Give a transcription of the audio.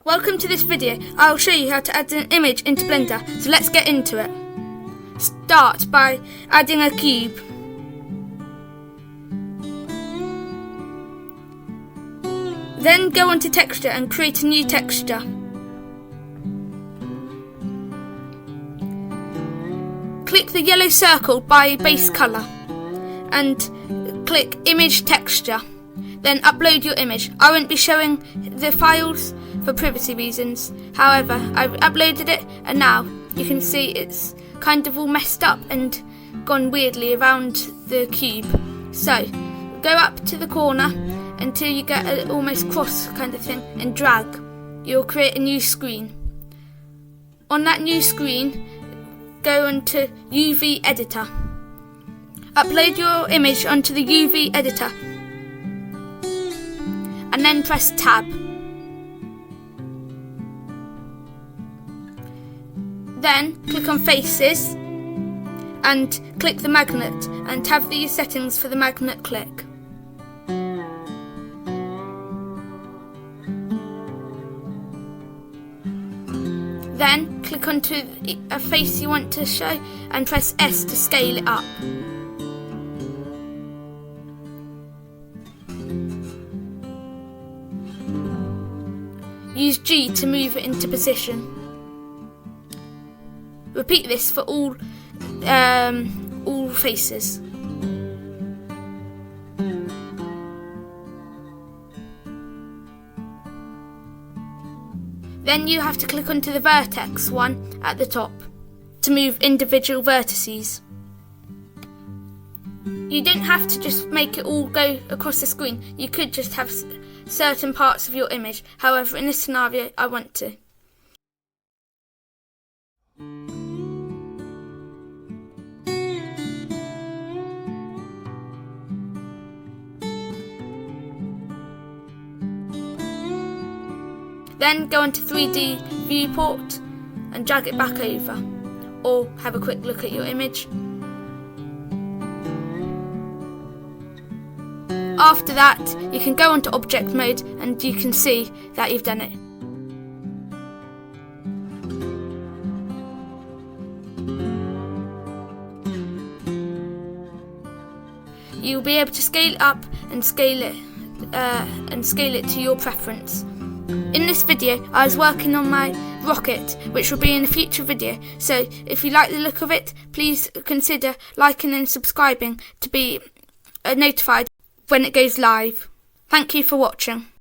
Welcome to this video. I'll show you how to add an image into Blender, so let's get into it. Start by adding a cube. Then go onto texture and create a new texture. Click the yellow circle by base colour and click image texture. Then upload your image. I won't be showing the files for privacy reasons. However, I've uploaded it and now you can see it's kind of all messed up and gone weirdly around the cube. So go up to the corner until you get an almost cross kind of thing and drag. You'll create a new screen. On that new screen, go onto UV editor. Upload your image onto the UV editor and then press tab. Then click on faces and click the magnet and have these settings for the magnet click. Then click onto a face you want to show and press S to scale it up. Use G to move it into position. Repeat this for all faces. Then you have to click onto the vertex one at the top to move individual vertices. You don't have to just make it all go across the screen. You could just have certain parts of your image. However, in this scenario, I want to. Then go into 3D viewport and drag it back over, or have a quick look at your image. After that, you can go onto object mode and you can see that you've done it. You'll be able to scale it up and scale it to your preference. In this video, I was working on my rocket, which will be in a future video, so if you like the look of it, please consider liking and subscribing to be notified when it goes live. Thank you for watching.